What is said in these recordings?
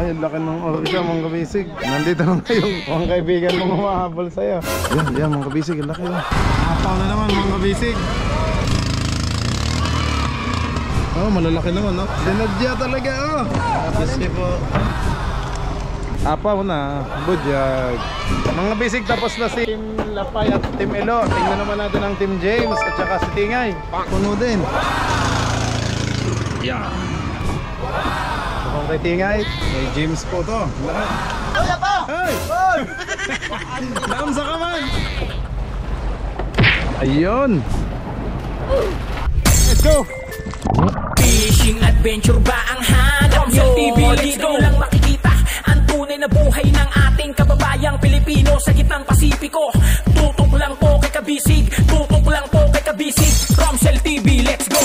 Ay, laki ng orsa mga kabisig. Nandito na yung mga kaibigan mong humahabol sa'yo. Yan mga kabisig, laki oh. Apaw na naman mga kabisig. Oh, malalaki naman oh. Dinadya talaga oh. Kasi po. Apaw na, budyag. Mga bisig, tapos na si Team Lapay at Team Elo. Tingnan naman natin ang Team James at saka si Tingay. Puno din. Yeah. Kung kay Tingay, kay James po to. Lahat. Wala pa! Hey! Naamsa ka man! Ayun! Let's go! Fishing adventure ba ang hanap nyo? TV dito lang makikita ang tunay na buhay ng ating kababayang Pilipino sa gitnang Pasipiko. Tutok lang po kay Kabisig, tutok lang po kay Kabisig. Romsel TV, let's go!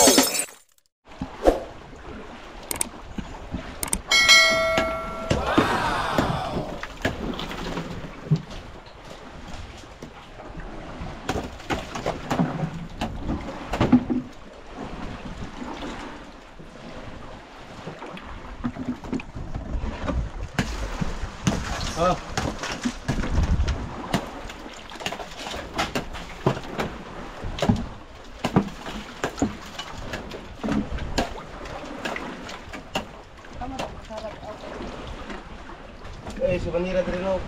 Oh. Eh, subanira dari lo.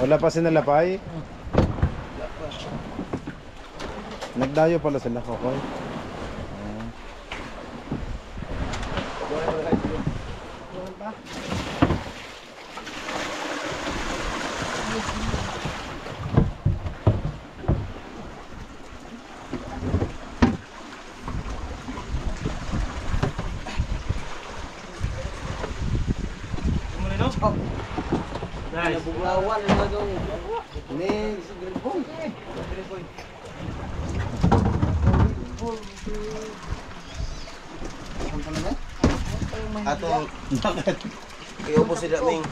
Wala pa sinalapay? Nagdayo pala sila, Kokoy. Nice. Buglawan na daw. Ni si Gripon. Ato bakit? Iupo sila ming.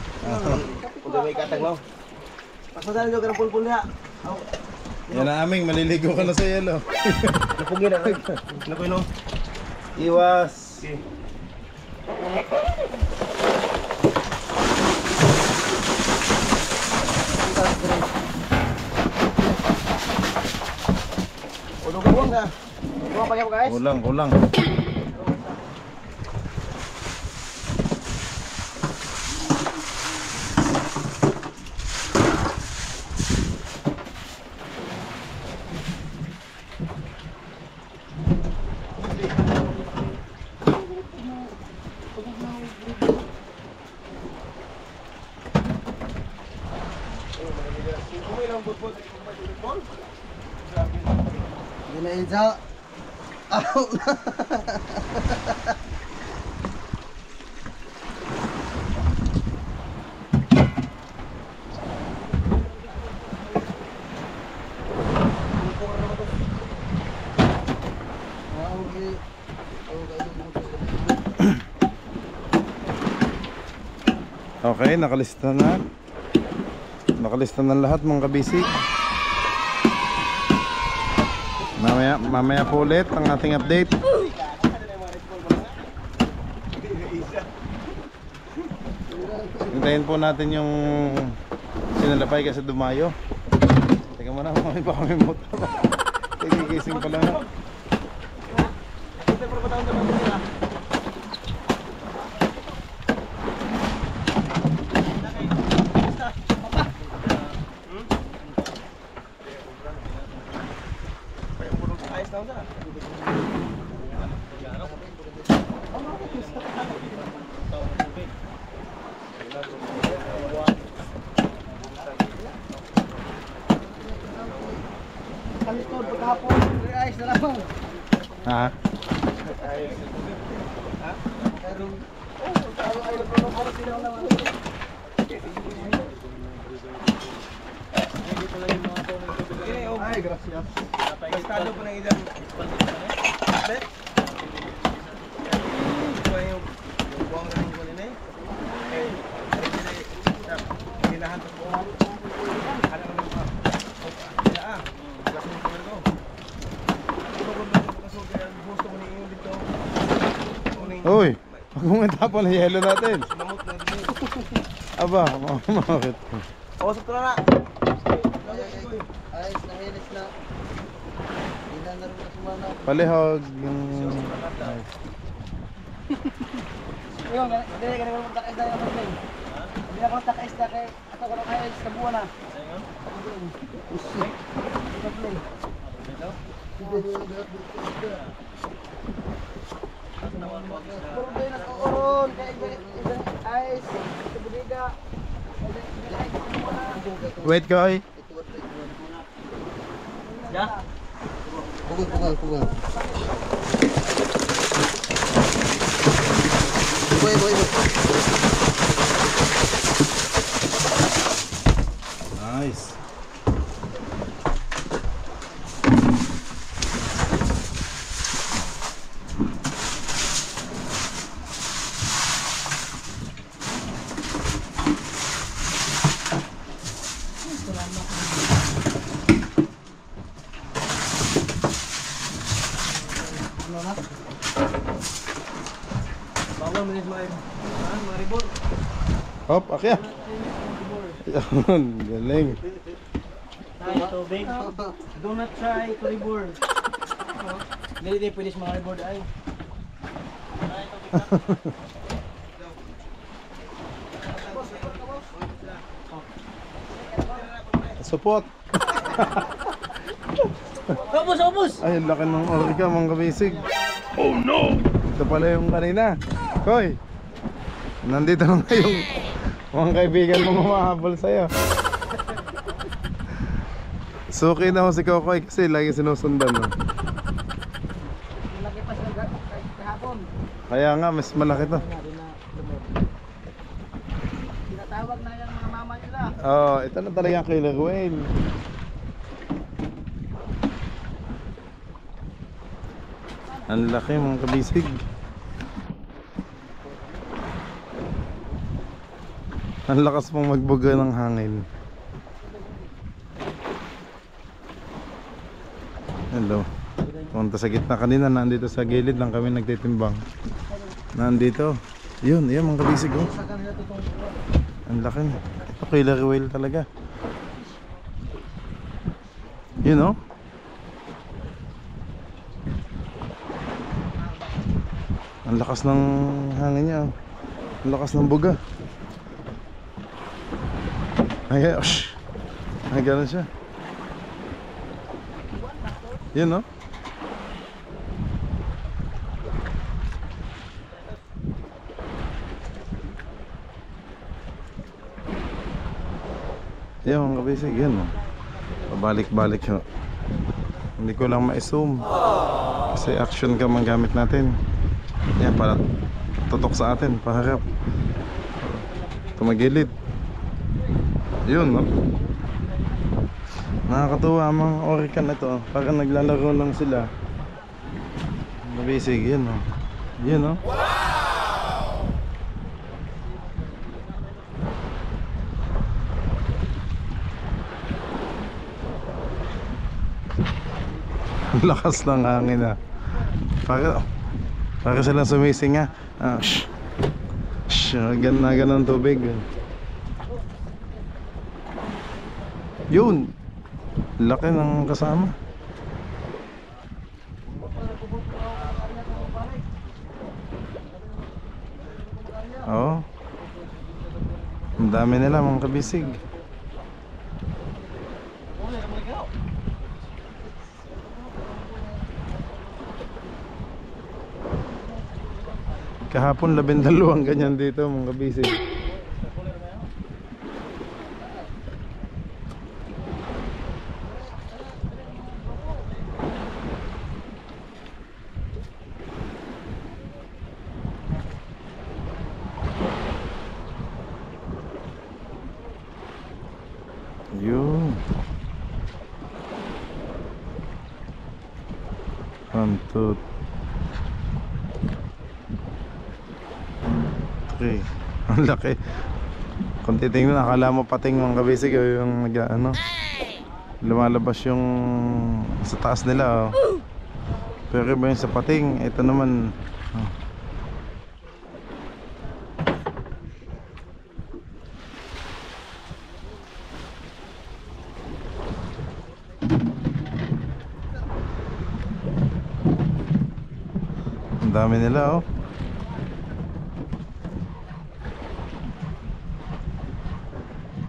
Kundi may katag mo. Pasadan jo kan pulpul niya. Yan na aming, maliligo ka na sa yelo. Napugin na. Nakoy no. Iwas. Okay. Kulang. Ginaiza. Okay, nakalista na. Nakalista na lahat mga kabisig. Mamaya po ulit ang ating update. Hintayin po natin yung sinalapay kasi dumayo. Teka muna, may pa kami motor. Tigigising pa lang. Ha? Ay, gracias. Estado po ng ilang bet. Ito yung buwang rin ko nila eh. Kailangan po. Ano naman po? Kaya Gas mo po ito. Ito po ba gusto ko niyo dito? Uy, huwag mong itapon ang yelo natin. Mamot na rin. Aba, makakit. Pasok na na. Ayos na, hilis na. Hindi na naroon na sumana. Palihog yung... Yung, hindi, ganun mo takis na yung mga. Hindi na ko takis na kay... Ako ko na kaya sa buwan na. Wait, Koy. Pugal. Boy. Nice. Bawal mo rin mga ribon. Hop, akyat. Yan, galing. Tubig. Do not try to reboard. Hindi pwede sa mga reboard ay. Support. Ubus! Ay, ang laki ng orika, mga kabisig. Oh no! Ito pala yung kanina. Koy, nandito na yung mga kaibigan mo humahabol sa'yo. Suki na ako si Kokoy kasi lagi sinusundan. No? Malaki pa sila kahapon. Kaya nga, mas malaki to. Tinatawag na yung mga mama nila. Oh, ito na talaga ang killer whale. Ang laki, mga kabisig. Ang lakas pong magbuga ng hangin. Hello. Punta sa gitna kanina, nandito sa gilid lang kami nagtitimbang. Nandito. Yun, mga kabisig. Oh. Ang laki. Ito killer whale talaga. Yun, oh. Ang lakas ng hangin niya. Ang lakas ng buga. Ay, shh. Ay, gano'n siya. Yun, no? Yan, mga kabisig. Yan, no? Pabalik-balik siya. Hindi ko lang ma-zoom. Kasi action cam ang gamit natin. Yan, para tutok sa atin, paharap. Tumagilid. Yun, no? Nakakatuwa ang mga orikan na ito. Parang naglalaro lang sila. Mabisig, yun, no? Yun, no? Ang lakas ng hangin, ah. Para silang sumising, ah. Shh. Shh. Ganun tubig. Yun. Laki ng kasama. Oo. Ang dami nila, mga kabisig. Kahapon 12 ganyan dito, mga kabisig. 1, 2, 3. Ang laki. Kung titingnan, akala mo pating mga kabisig yung ano, lumalabas yung sa taas nila, oh. Pero iba yung sa pating. Ito naman, oh. Ang dami nila, oh.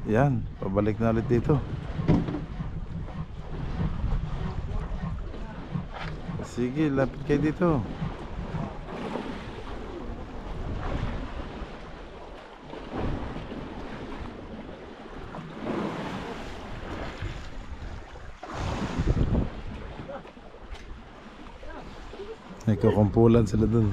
Yan, pabalik na ulit dito. Sige, lapit kayo dito. Nagkukumpulan sila dun.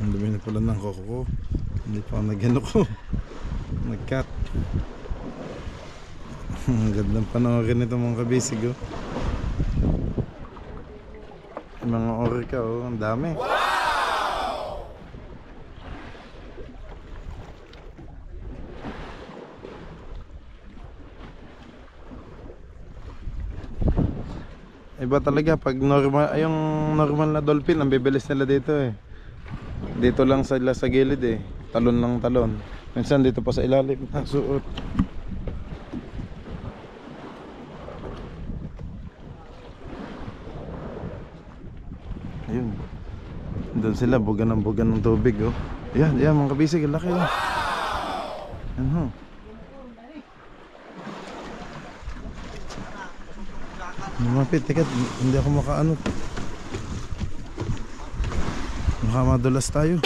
Ang dumi na pala ng koko ko. Hindi pa ako nag-ano ko. Nag-cut. Ang gandang panoorin nito mga kabisig, oh. Yung mga orca, oh. Ang dami. Iba talaga pag normal, yung normal na dolphin, ang bibilis nila dito, eh. Dito lang sila sa gilid, eh. Talon lang talon. Minsan dito pa sa ilalim suot. Ayun. Doon sila bugan ng tubig, oh. Yan, yan mga kabisig, laki, oh. Ano? Lumapit, teka, hindi ako makaano. Baka madulas tayo.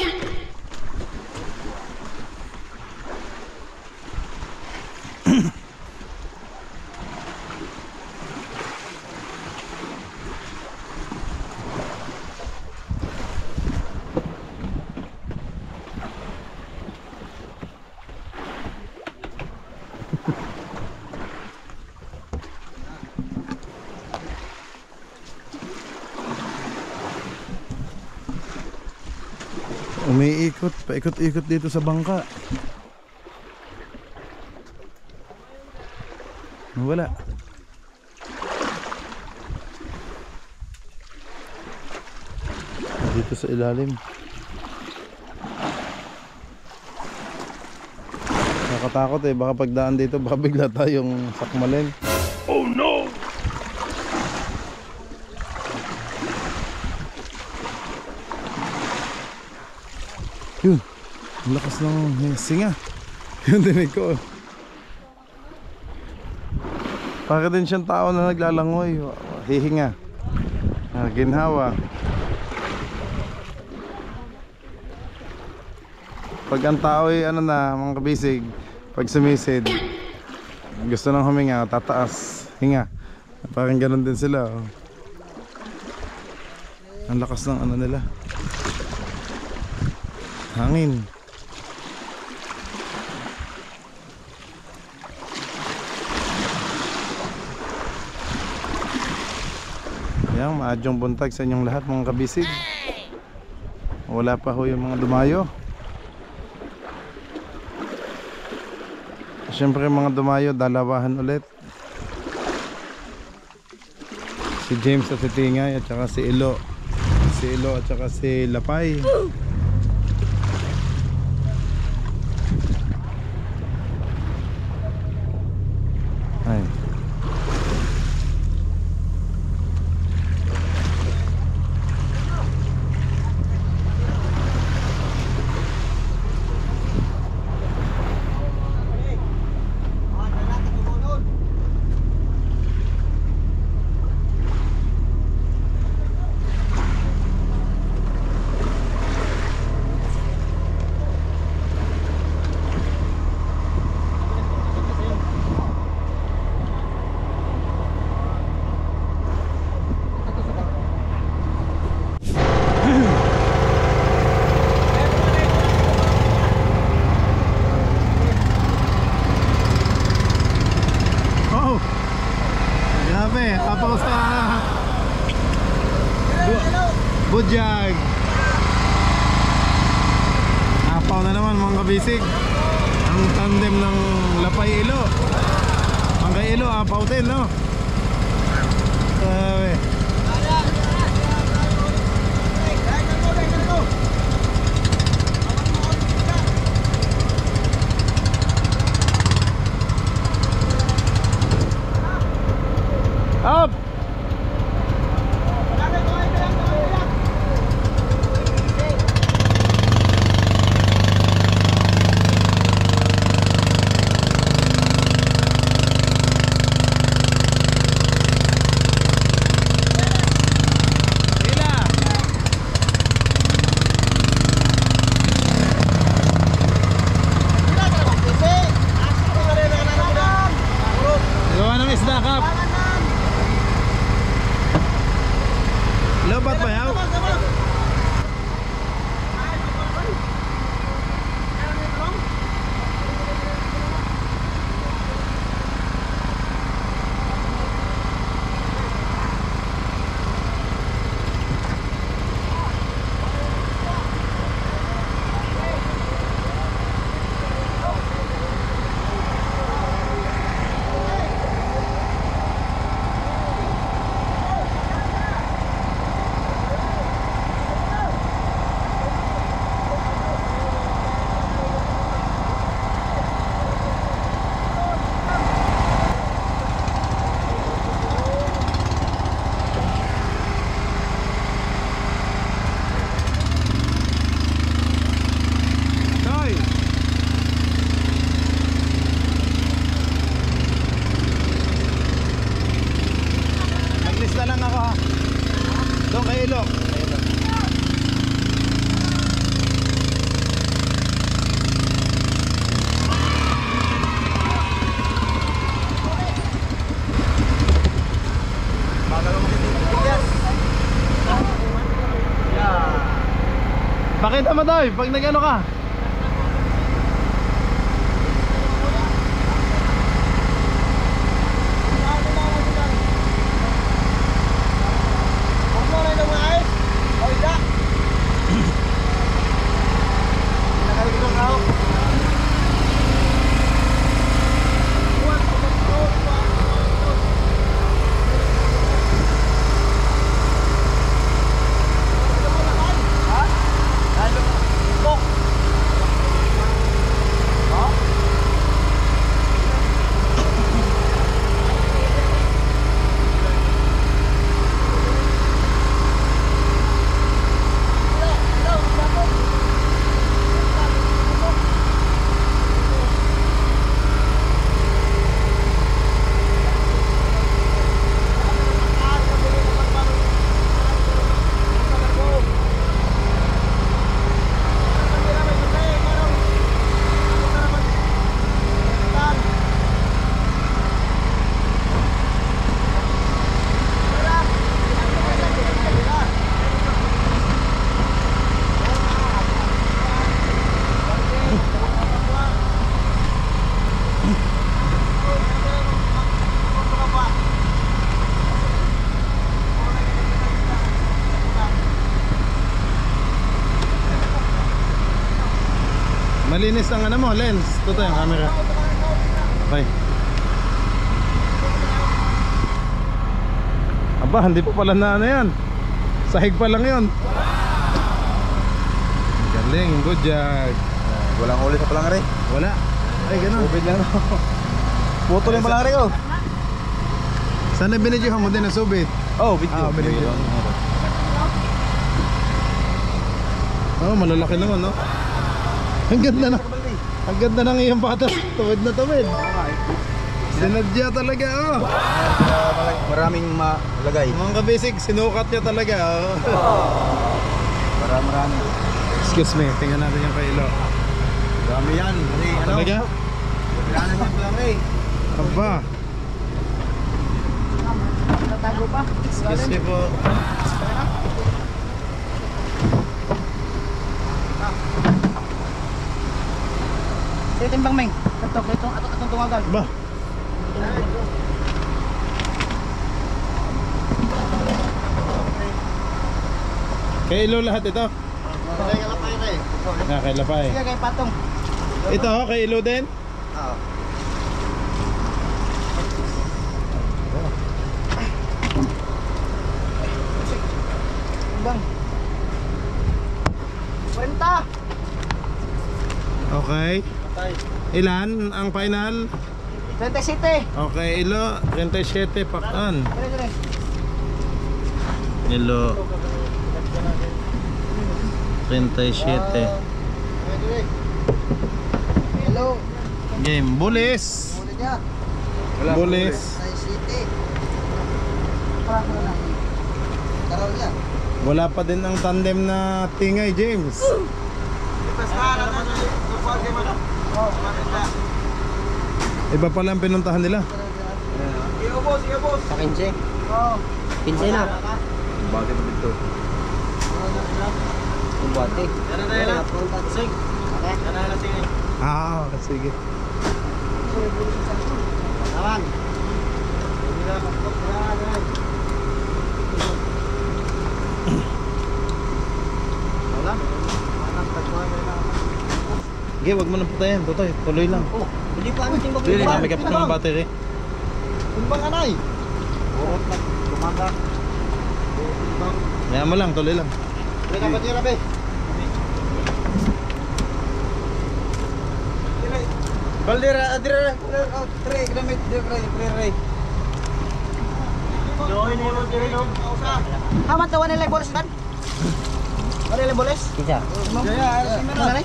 Umiikot, paikot-ikot dito sa bangka. Wala. Dito sa ilalim. Nakatakot, eh, baka pagdaan dito baka bigla tayong sakmalin. Oh no! Yun, ang lakas ng singa. Yung dinig ko. Para din siyang tao na naglalangoy. Hihinga, ginhawa. Pag ang tao ay ano na mga kabisig, pag sumisid, gusto nang huminga, tataas, hinga. Parang ganun din sila, oh. Ang lakas ng ano nila, hangin. Yan, maadyong buntag sa inyong lahat mga kabisig. Wala pa ho yung mga dumayo. Siyempre mga dumayo, dalawahan ulit. Si James at si Tingay at saka si Ilo. Si Ilo at saka si Lapay. Ay. good jag. Apaw na naman mga kabisig. Ang tandem ng Lapay Ilo. Ang kay Ilo, apaw din, no? Sabi. Up! Gawa ng isda, Kap. Lobat ba yaw? Naglista lang ako ha. Doon kay Ilo. Pakita mo daw pag nag-ano ka. Malinis ang ano mo, lens. Ito yung camera. Okay. Aba, hindi pa pala na ano yan. Sahig pa lang yun. Galing, good jag. Walang ulit sa palangre. Wala. Ay, ganun. Ubid lang. Puto lang palangre ko. Saan na binidyohan mo din ang subit? Oh, video. Binidyo. Oh, malalaki naman, no? Ang ganda na. Ang ganda ng iyong patas. Tuwid na tuwid. Sinadya talaga, oh. Maraming malagay. Mga kabisig, sinukat niya talaga, oh. Marami. Excuse me, tingnan natin yung kailo. Marami yan. Ano? Talaga? Wala na yan palangre. Aba. Natago pa. Excuse me po. Dito timbang, Meng. Atong tungagan. Ba. Kay Ilo lahat ito? Kay Lapay. Sige, kay Patong. Ito ho, kay Ilo din? Oo. Bang. 40. Okay. Ilan ang final? 27. Okay, Ilo, 37 pakan. Dire, dire. Ilo, 37. Hello. Game, bulis. Muli niya. Bulis. Sa city. Parang na. Karaw niya. Wala pa din ang tandem na Tingay, James. Iba pala ang pinuntahan nila. Sa 15. Oo. 15 na. Bakit mo dito? Buwate. Yan na. Sing. Okay. Yan na sing. Sige. Awan. Wala. Okay, wag mo nang putayan, Totoy. Tuloy lang. Oh, hindi pa ano timbang. Hindi, may kapit ng battery. Timbang anay. Urot lang. Kumaga. Kaya mo lang, tuloy lang. Wala ka ba tira be? Baldera, adira, 3 kilometer, 3. Hamat tawa nila boles kan? Ano nila boles? Isa. Jaya, kamera.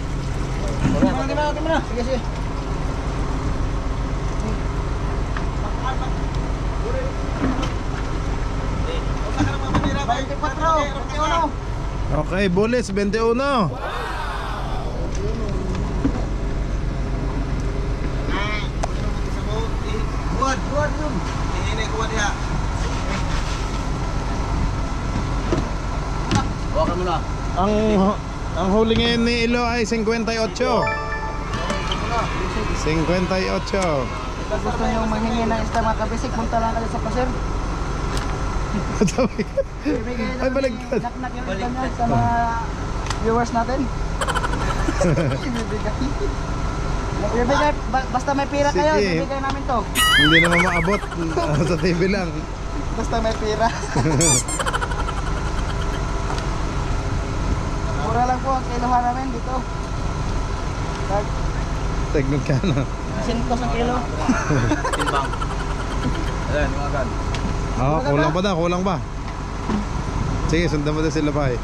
Kamera. Sige, sige. Okay, bulis, 21. Kuat yun. Ini kuat ya. Hawakan mo na. Ang huli ngayon ni Ilo ay 58. 58. Gusto nyo manghingi ng isda mga kabisik, punta lang kayo sa paser. Ay, baligtad. Nak-nak yung isda niya sa mga viewers natin. Ibibigay, basta may pira kayo, Sige. ibibigay namin to. Hindi naman maabot. Sa TV lang. Basta may pira. Mura lang po ang kilohan namin dito. Technique ka na. 100 ang kilo. Timbang. Ayan, mga kan. Oo, kulang pa daw, kulang pa. Sige, sundan mo daw sila pa eh.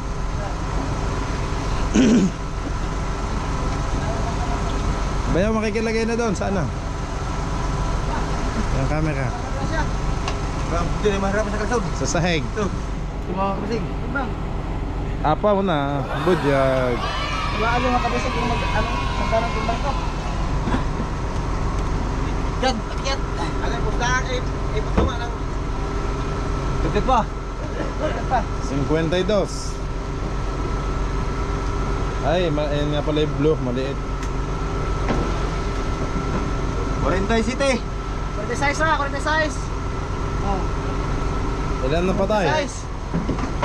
Bayaw, makikilagay na doon, sana? Yung camera. Bang, dito na maharap sa kalsod. Sa sahig. Ito. Mga kasing. Bang, Apa mo na, budyag. wala ano mga kabisik kung magkano timbang to. Yan, akyat. Ano yung pustahan? Ipatuma ng... Tugtog pa. Pa. 52. Ay, ayan nga pala yung blue, maliit. 40 city. 46 na, 46. Oh, Ilan na patay? 46.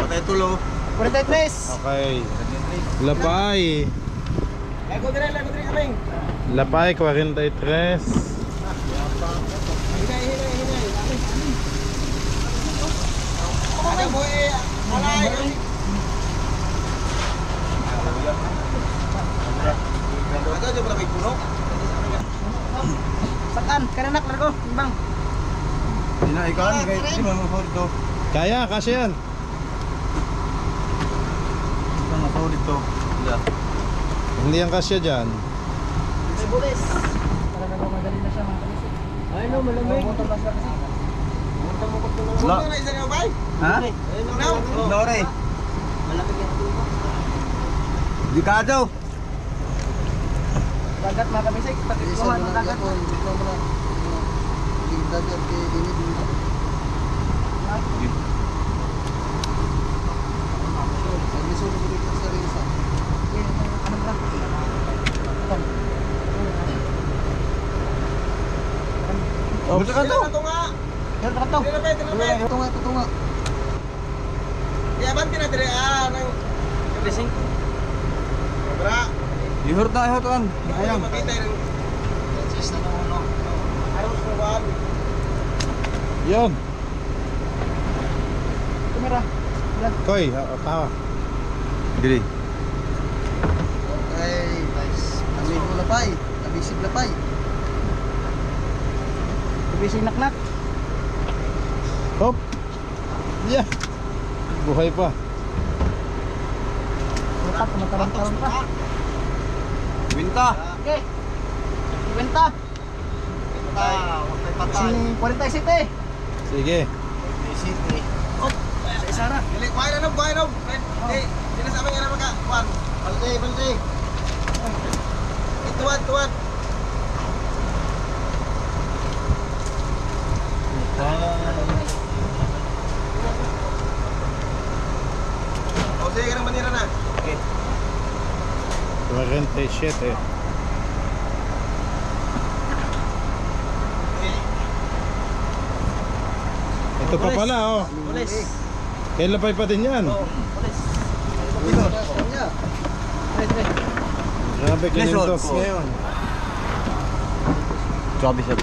Patay tulo. 43. Okay. Lapay. Lago dire kaming. Lapay, 43. Hinay. Ano mo alay. Ano yung pala may puno? Sakan, kananak largo, timbang. Hinaikan, hindi mo mafawid to. Kaya, kasi yan. Hindi mo mafawid to. Hindi yan kasya dyan. May bulis. Para nagmamadali na siya mga kabisik. Ay no, malamig. Motor na siya kasi. Puno na isa niyo bay? Ha? Nore. Malaki yan tulo. Dikado. Dagat mga kabisik, pag-ikuhan ng dagat. Oh, betul kan tuh? Meron ka to. Tunga. Ya, banti na dire nang blessing. Bra. Ihurt kan. Ayang. Makita yung Francis na uno. Ayaw sa wag. Yun. Kamera. Koy, tawa. Dili. Ay, guys. Amin ko lapay. Nabisig lapay. Nabisig naknak. Hop. Yeah. Buhay pa. Matap, matalang-talang pa. Winta. Okay. Kwenta. Si 47. Sige. Sa Isara. Dili, kuhay na. Hindi, sinasabi nga naman ka. Juan. Balde. Tuwad. O, sige ka ng manira na. Okay. 47. Ito pa pala, oh. Ulis. Kailan pa din yan? Ulis. Grabe, kinintos Lesson. ngayon. Grabe siya.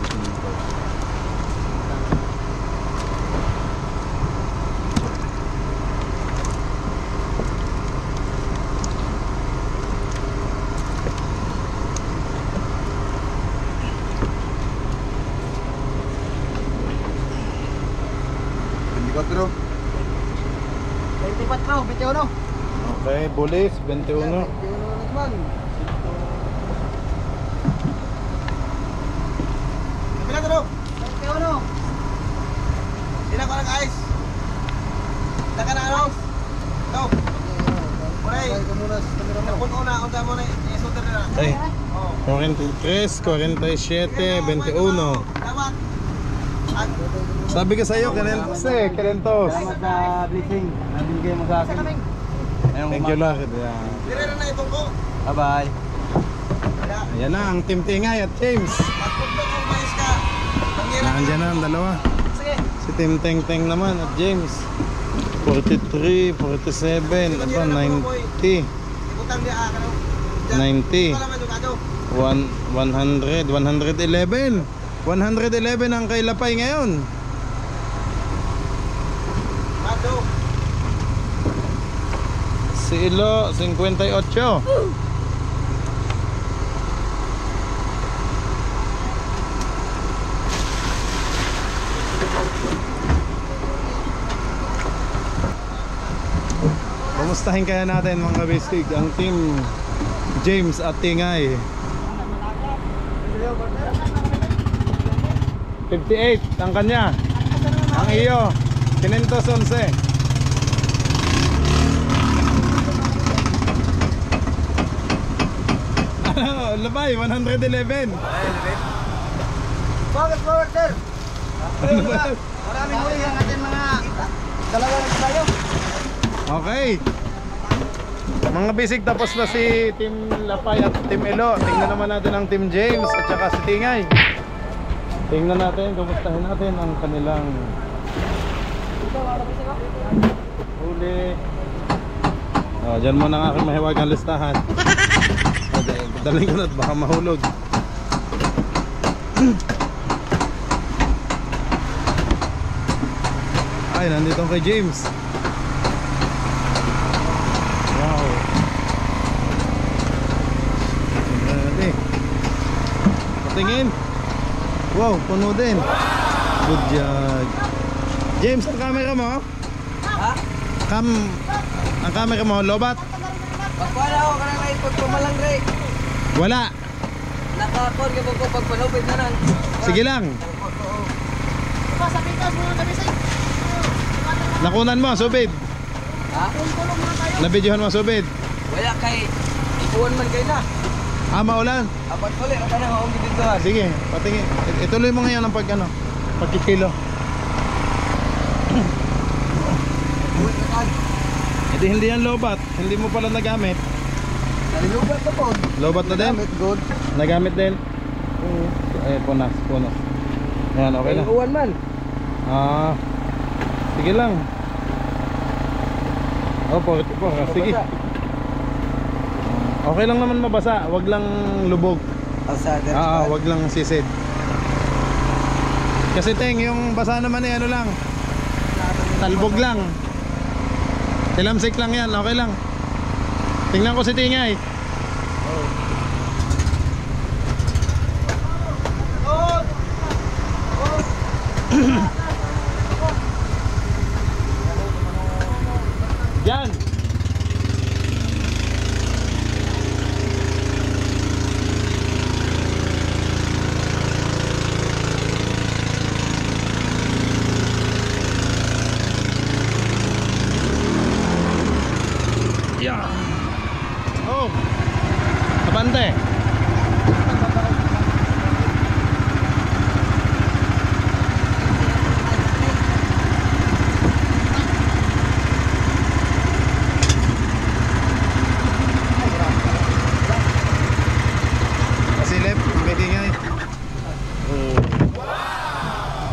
Bro. 24, 21. Okay, bulis, 21. naman. Kapila to, bro. 21. Sila ko nag-ice. Saka na ano? Ito. Muray. Napuno na. Unta mo na. Isuter na. Ay, Oo. 43, 47, 21. Dapat. Sabi ko sa'yo, kinintos. Salamat sa blessing na binigay mo sa akin. Thank you, Lord. Yeah. Dire na itong ko. Bye-bye. Ayan na, ang Team Tingay at James. Pagpunto kong mais ka. Pangira ka. Nandiyan na ang dalawa. Sige. Si Team Teng Teng naman at James. 43, 47, aba 90, Ibutang niya ka. 90, Wala man yung kado. 100, 111. 111 ang kay Lapay ngayon. Kado. Si Ilo, 58. Kumustahin kaya natin mga kabistig ang Team James at Tingay. 58 ang kanya. Ang iyo 511. Ano, Labay 111. Forward, sir. Maraming huli ang ating mga dalawa na tayo. Okay. Mga bisig, tapos na si Team Lapay at Team Elo. Tingnan naman natin ang Team James at saka si Tingay. Tingnan natin, kumustahin natin ang kanilang huli. Oh, dyan muna ang aking mahiwagang listahan. Daling ko na at baka mahulog. Ay, nandito kay James. Wow. Grabe. Patingin. Wow, puno din. Good job. James, ang camera mo? Ha? Ang camera mo, lobat? Pagpala ako ka na ipagpumalang rin. Wala. Nakakon ka po pagpanupit na lang. Sige lang. Nakunan mo, subid. Ha? Nabidyohan mo, subid. Wala kay ipuan man kayo na. Maulan. Apat ulit, ka na maong gibigdohan. Sige, patingin. Ituloy mo ngayon ang pagkikilo. Hindi yan lobat. Hindi mo pala nagamit. Nalilubat na po. Lobat na din? Good. Nagamit din? Ay, punas. Ayan, okay na. Ipuan man. Sige lang. Oh, 44. Sige. Okay lang naman mabasa, wag lang lubog. Outsider. Wag lang sisid. Kasi Teng, yung basa naman ano lang. Talbog lang. Tilamsik lang yan, okay lang. Tingnan ko si Tingay. Yan. Yeah. Oh. Abante. Pasilip, magigingay. Oh.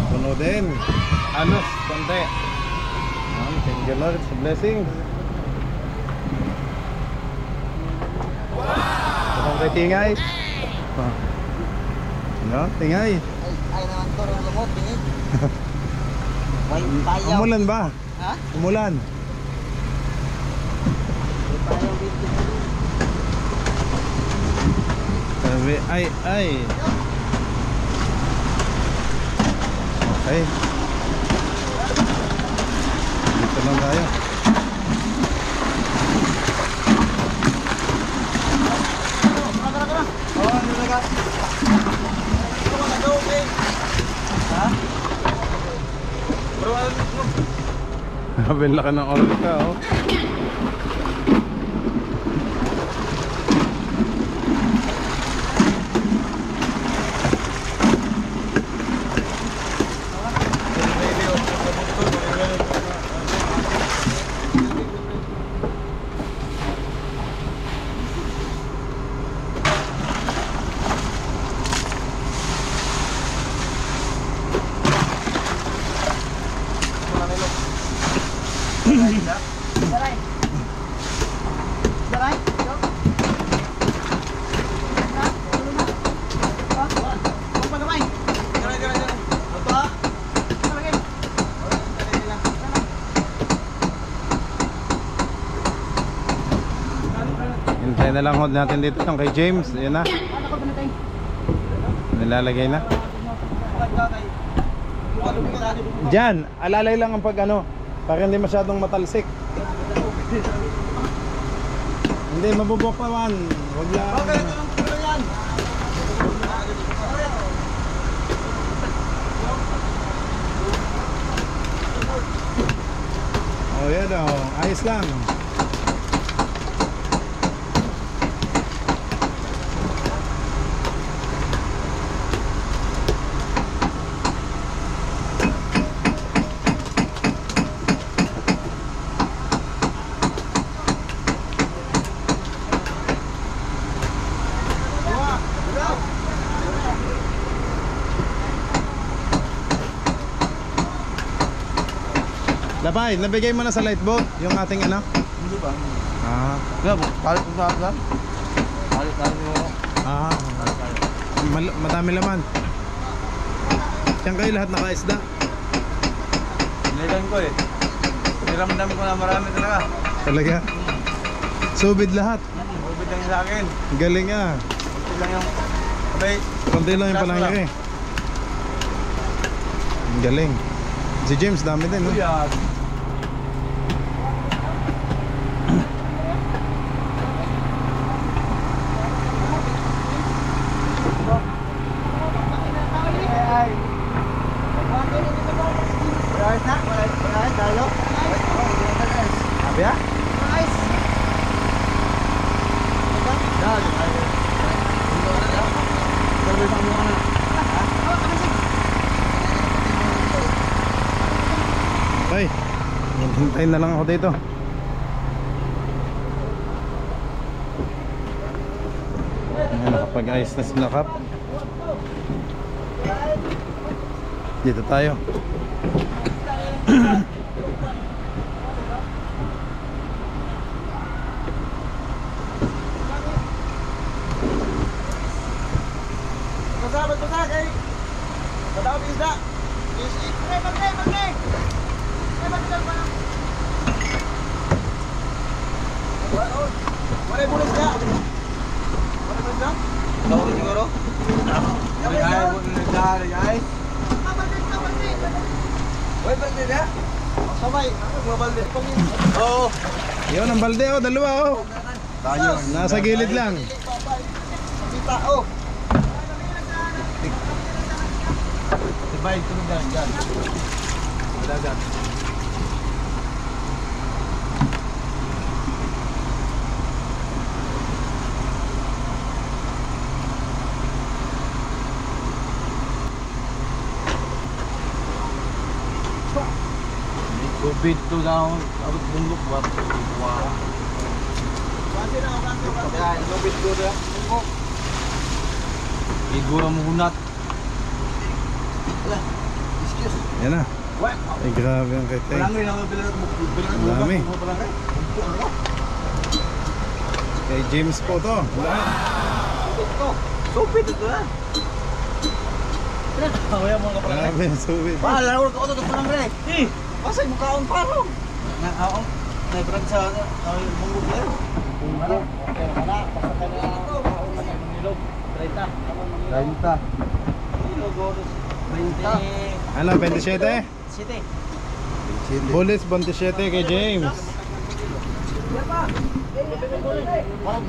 Puno din. Anos, konti. Thank you Lord sa blessings. Kay Tingay. No, Tingay. Ay naman to, lumot, tingin. May payaw. Umulan ba? Ha? Umulan. May payaw dito. Sabi, ay. Okay. Dito lang tayo. Nabila ka ng orka, oh. Daray. Daray. Hintayin na lang hold natin dito yung kay James. Ayan na. Nilalagay na. Diyan, alalay lang ang pag ano, para hindi masyadong matalsik. Hindi, mabubok naman. Huwag lang. Oh, yan o. Ayos lang. Labay, nabigay mo na sa light bulb yung ating ano? Hindi ba? Palit mo sa plan? Palit mo. Madami laman. Diyan kayo lahat naka-isda. Nilan ko eh. Niramdam ko na marami talaga. Talaga? Subid lahat. Ubid lang sa akin. Galing ah. Ubid lang yung... Abay. Konti lang yung palangya eh. Galing. Si James dami din no? Kuya. Sabi ah? Ay, hintayin na lang ako dito. Ayan, nakapag-ayos na sila Kap. Dito tayo. Magbasa kay. Padawat isda. Bagay. Wala bulis ka. Wala bulis ka? Tawag siguro. Ay, bulis guys. Wait, balde na? Sabay, mga balde. Oo. Yun ang balde oh, dalawa oh. Tayo. Nasa gilid lang. Kita oh. Divide ko na dyan. Wala dyan. Covid to daw, abot bundok ba? Wow. Kasi na ako kasi Covid to daw. Igura mo hunat. Wala. Excuse. Yan na. What? Ay grabe ang kay Teng. Barangay lang bilang Dami. barangay. Kay James po to. Sopit ito ah. Kaya mo ka pala. Grabe, suwi. Wala ko ko to barangay. Pasay mo kaon parong. Na aon. Nay brad sa munggo player. Munggo. Okay, wala. Pasakay na kaon na nilog. 30. 30. Nilog godos. 20. Ano, 27? City. Bulis 27 kay James.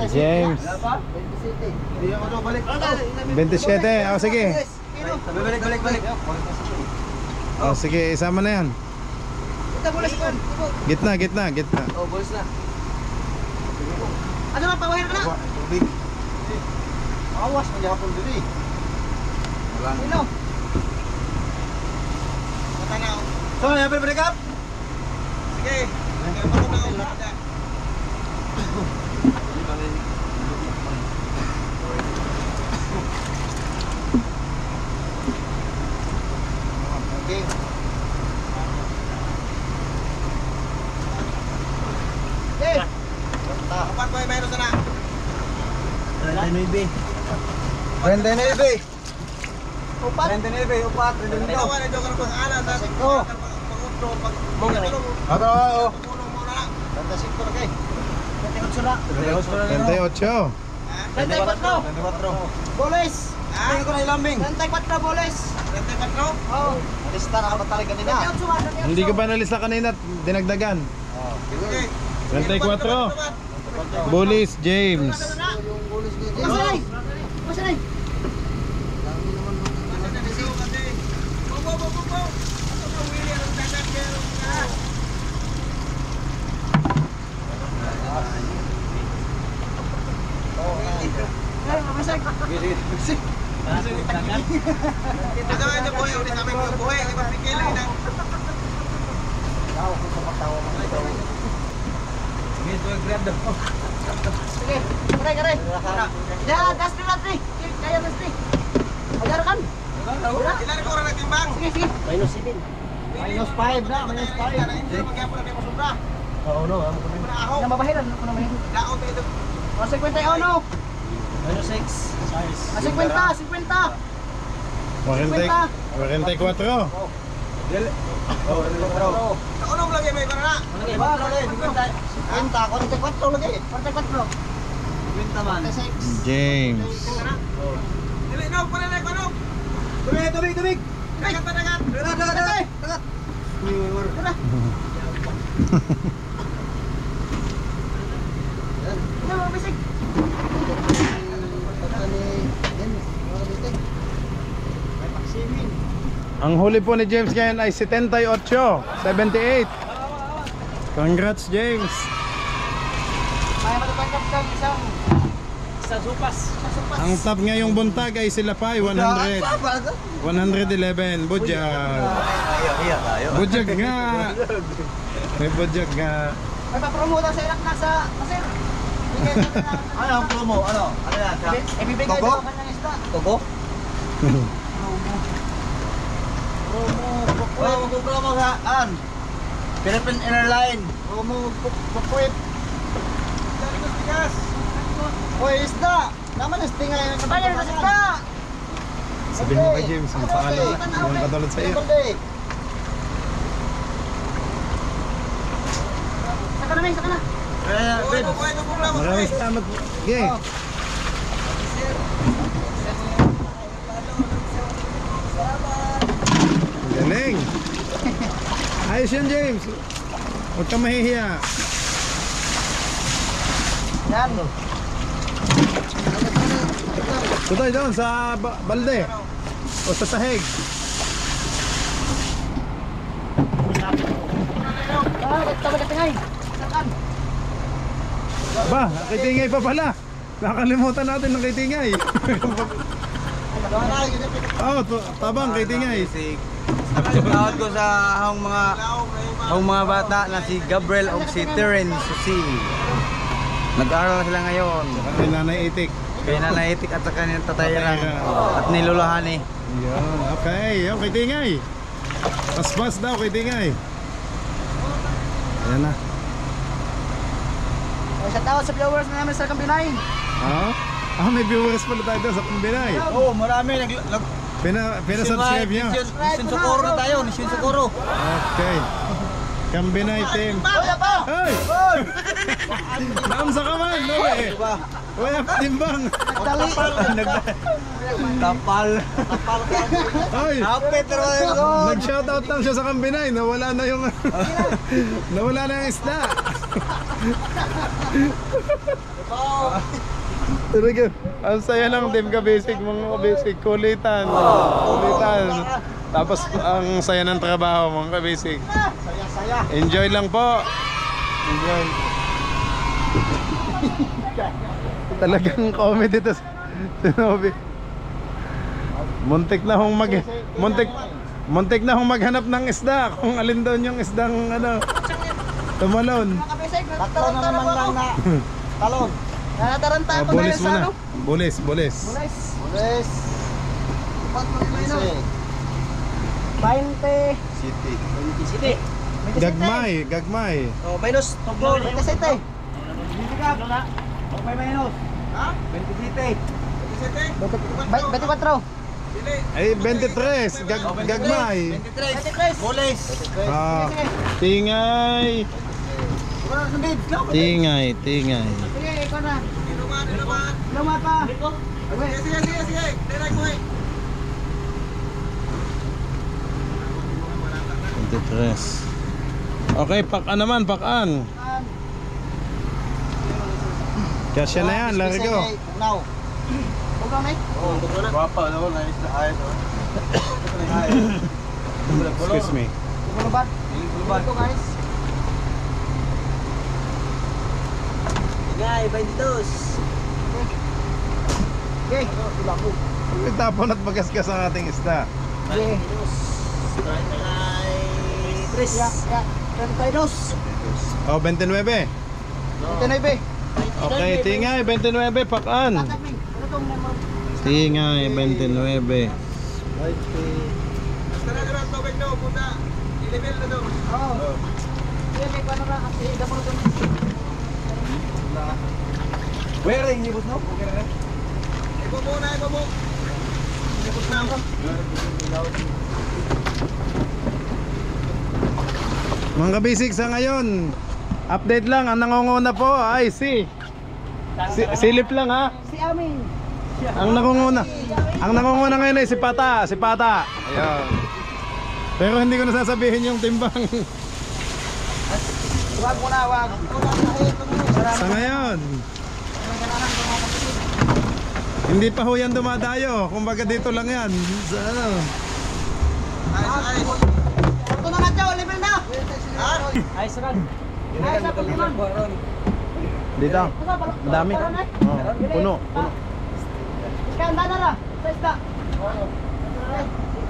James. Hindi ako daw balik. 27. Oh, sige. Balik. Oh, sige, isama na yan. Ito bulis ko. Gitna. Oh, boys na. Ano ba pawahin ka na? Tubig. Awas man yapon diri. Wala. Ino. Matanaw. So, happy break up. Sige. Okay. Eh. Kapan ko mayroon sana? 39. 29. Upat. 29, upat. Ikaw na joker ko sa ana sa Oh. pangutro pag Ato, oh. pagulong mo na. 35 na kay. 28 na. 28. 34. Boles. Tingin ko na ilambing. 34 boles. 34. Oh. Alista na ako talaga nila. Hindi ka ba nalista kanina? Dinagdagan. Okay. 34. Bulis James. Masanay. Masanay. Sige, kare. Ya, gas dulu nanti. Kaya mesti. Ajar kan? Ilan ko rin nagtimbang? Sige. Minus 7. Minus 5 na, minus 5. Hindi magyapon na mo sobra. Oo, no. Amo ko Wala ako. na mabahiran ko na mahiran. Daot ito. O 51 no. Minus 6. 50. 44. Ano mo lagi may para na? Quinta, 44 lagi. 44. Quinta man. 46. James. Dili no, para na ko no. Tubig. Dagat. Dagat. Ano mo bisig? Ang huli po ni James ngayon ay 78. 78. Congrats James. May matatanggap ka isang supas. Ang top ngayong buntag ay sila pa ay 100. 111. Budyag. Budyag nga. May budyag nga. May papromote sa ilak na sa Masir. Ano ang promo? Ano yan? Ibibigay Togo? daw kanyang isda. Togo? Promo. Promo sa an. Philippine Airline. Promo pupuit. Hoy isda. Naman isda nga. Bayar na isda. Sabihin mo kay James, magpaalam na. Yung katulad sa iyo. Saka na, saka na. Maraming salamat. Okay. Galing. Ayos yan, James. Huwag kang mahihiya. Yan. Tutoy doon sa balde. O sa sahig. Tingay. Ba, kitingay pa pala. Nakalimutan natin ng kitingay. Oh, tabang kitingay. Shoutout ko sa ang mga bata na si Gabriel o si Terence si nag-aaral sila ngayon. Kay Nanay Itik. Kaya nanaitik at sa kanyang tatayarang at nilulahani. Yun, okay. Yung kitingay. Paspas daw kitingay. Ayan na. Shout out sa viewers namin sa Kambinay. May viewers pala tayo doon sa Kumbinay. Oo, marami Pina-subscribe niya. Mission Socorro na tayo, Mission Socorro. Okay. Kambinay team. Hey! Naamsa ka man, no eh. Uy, timbang. Tapal. Ay, Kapit naman. nag-shoutout lang siya sa Kambinay. Nawala na yung isda. Talaga, ang saya ng team ka-basic, mga ka-basic, kulitan. Tapos ang saya ng trabaho, mga ka-basic. Enjoy lang po. Enjoy. Talagang comedy to si Novi. Muntik na hong maghanap ng isda kung alin doon yung isdang tumalon. Tatlo na naman lang na talon. Nanataranta ako Bulis sa muna. Bulis. Bulis. 20 City. Gagmay. Oh, minus. Tuglo. 27. Okay, minus. Ha? 27. 24. Ay, 23. Gagmay. 23. Bulis. Tingay. Tingay. Sige, ikaw na. Luma pa. Sige. Direct mo 23. Okay, pakan naman, pakan. Kasya na yan, lari ko. Now. Bukaw na eh. Guwapa, ano na isda ay to. Excuse me. Bulubat. Ito guys. Ngay, 22. Okay. Tapon at magasgas ang ating isda. Okay. Ya. 32. Oh, 29. 29. Okay, tingay, 29, pakan. Tingay, 29. Wearing ni no? Okay na. Ibo mo. Mga kabisig, sa ngayon, update lang, ang nangunguna po ay silip lang ha. Si Amin. Ang nangunguna ngayon ay si Pata. Ayan. Pero hindi ko na sasabihin yung timbang. Wag mo na, wag. Sa ngayon, hindi pa ho yan dumadayo. Kumbaga dito lang yan. Sa ano. Ito na nga daw, level na. Ha? Ay, sarag. Ay, sa pagkuman. Dito. Madami. Puno. Kaya anda na ra. Sa isda.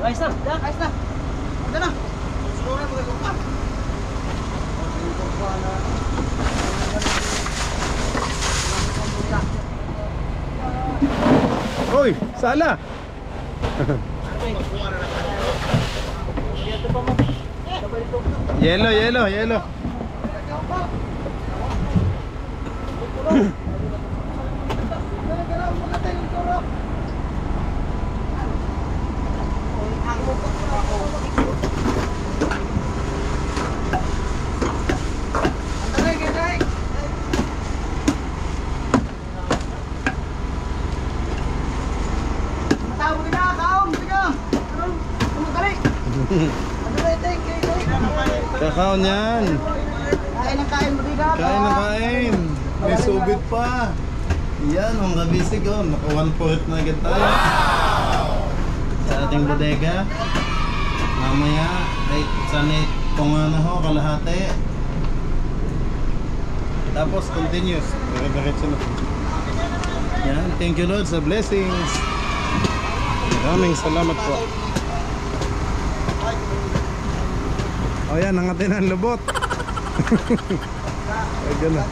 Ayos na. Ayos na. Anda na. Siguro mo ito pa. Uy, sala. Yelo. Ano na ito? Kakaon yan. Kain ng kain, Budiga. Kain ng kain. May subit pa. Yan, mga kabisig oh. Naka 1/4 na agad tayo. Sa ating bodega. Mamaya, ay sanay kung ano ho, kalahati. Tapos continuous. Diretso na. Yan, thank you Lord sa blessings. Maraming salamat po. O yan, nangatin ang lubot. Ay, gano'n.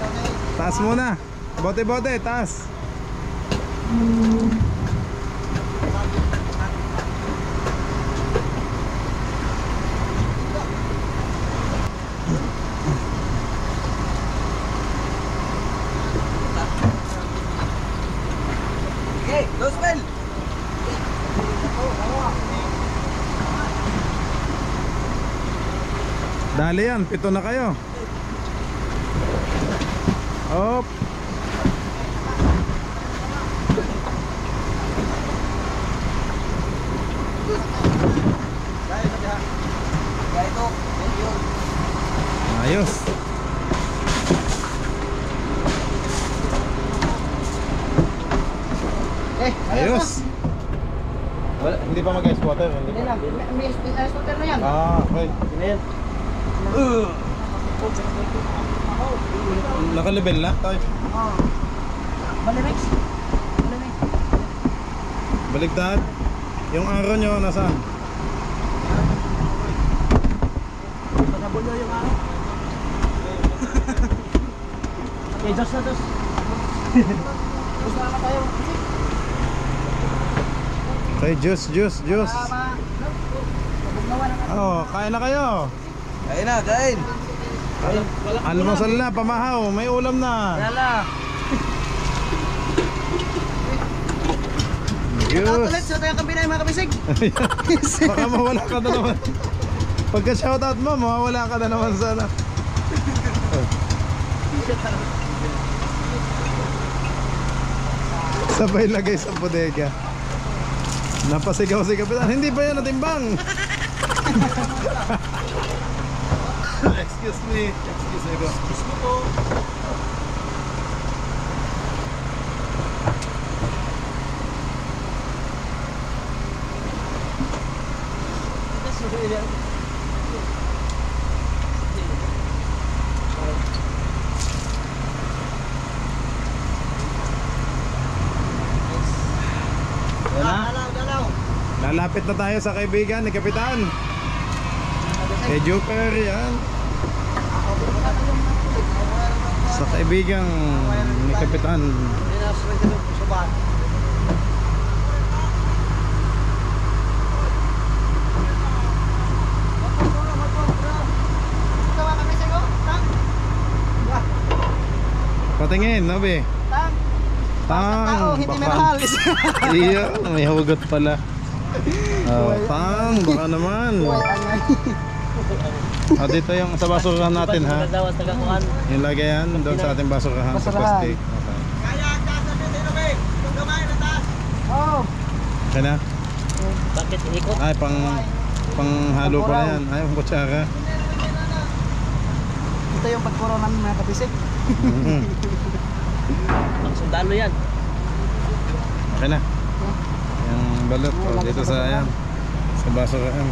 Taas muna. Bote-bote, taas. Okay, Los Bell. Dali yan, 7 na kayo. Op. Ayos. Ayos. Wala, hindi pa mag-ice water. Hindi lang. May ice water na yan. Ah, okay. Ayan. Naka-level na tayo. Balirex. Balirex. Baligtad. Yung araw nyo nasaan? Pagkabulo yung ano. Okay, Diyos na Diyos. Gusto na tayo. Okay, juice. Oh, kain na kayo. Kain na, kain. Almusal na, pamahaw, may ulam na. Lala. Ulit Juice. sa tayo kambinay mga kabisig. Baka mawala ka na naman. Pagka shoutout mo, mawawala ka na naman sana. Sabay lagay sa bodega. Napasigaw si Kapitan. Hindi ba yan natimbang? Excuse me. Excuse me po. Lalapit na tayo sa kaibigan ni Kapitan. Kay Joker, yan. Sa kaibigan ni Kapitan. Patingin, Nobe. Tang, Hindi baka. mahal. Iya, may hugot pala. Oh, tang, baka naman. Dito yung sa basurahan natin ha. Yung lagayan doon sa ating basurahan sa plastic. Okay. Oh. Okay na? Bakit ikot? Ay, panghalo pala yan. Ay, ang kutsara. Ito yung pagkuro namin mga kabisig. Ang sundalo yan. Okay na. Yung balot dito sa ayan. Sa basurahan.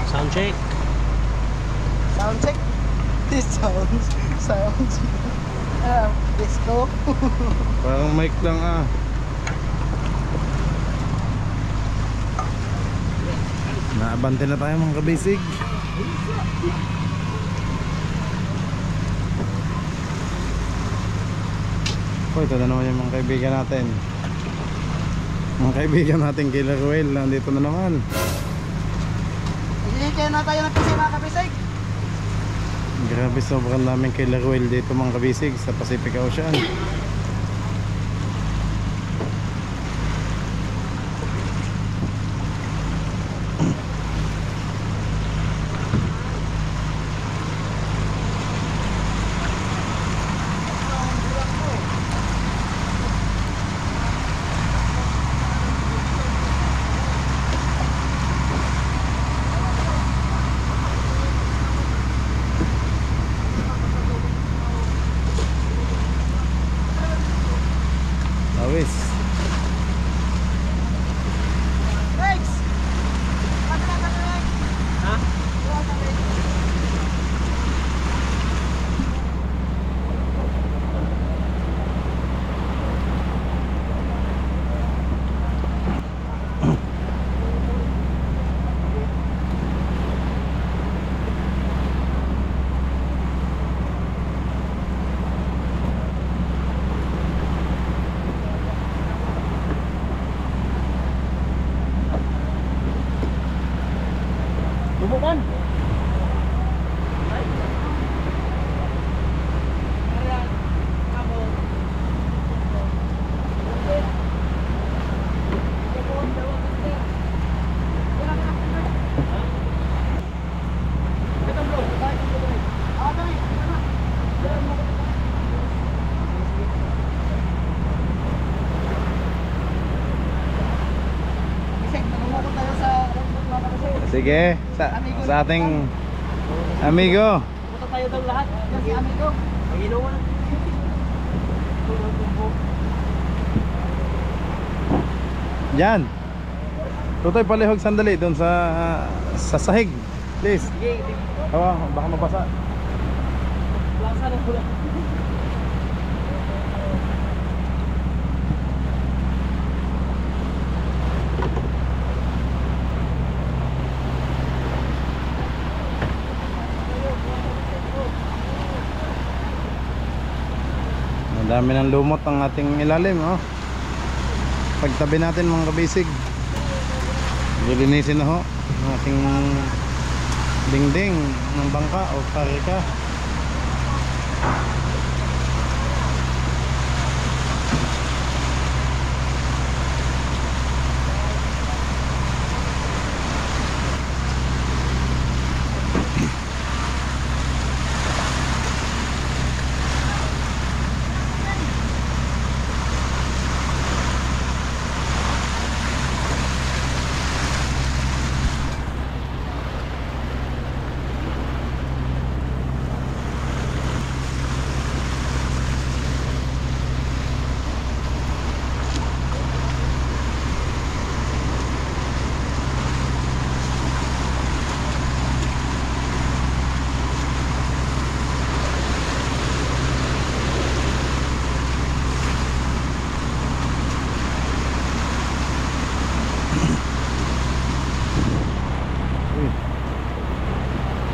Sound check. Sound check. This sounds. Disco. Parang mic lang ah. Naabante na tayo mga kabisig. Ito na naman yung mga kaibigan natin. Mga kaibigan natin Killer Whale, nandito na naman. Hindi na tayo nagpisi mga kabisig. Grabe, sobrang daming Killer Whale dito mga kabisig sa Pacific Ocean. pawis. Rex! Ha? Tubukan. Sige, sa ating amigo. Punta tayo daw lahat. Yan si amigo. Mag-inuwa na. Diyan. Tutoy, palihog sandali doon sa sahig. Please. Sige, Oh, baka mabasa. lasa na pula. Madami ng lumot ang ating ilalim, oh. Pagtabi natin mga kabisig. Lilinisin na ho ang ating dingding ng bangka o karika.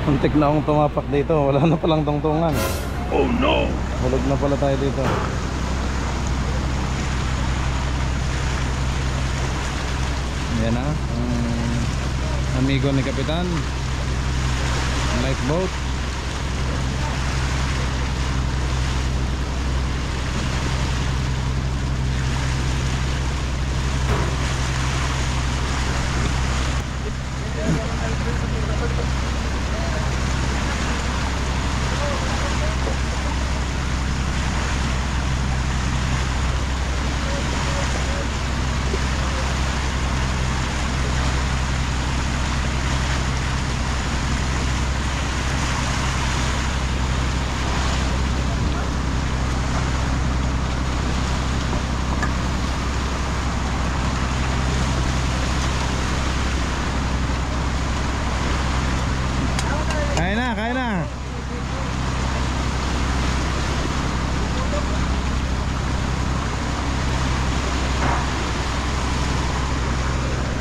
Muntik na akong tumapak dito. Wala na palang tungtungan. Oh no! Hulog na pala tayo dito. Yan na. Amigo ni Kapitan. Lifeboat. Kaya na.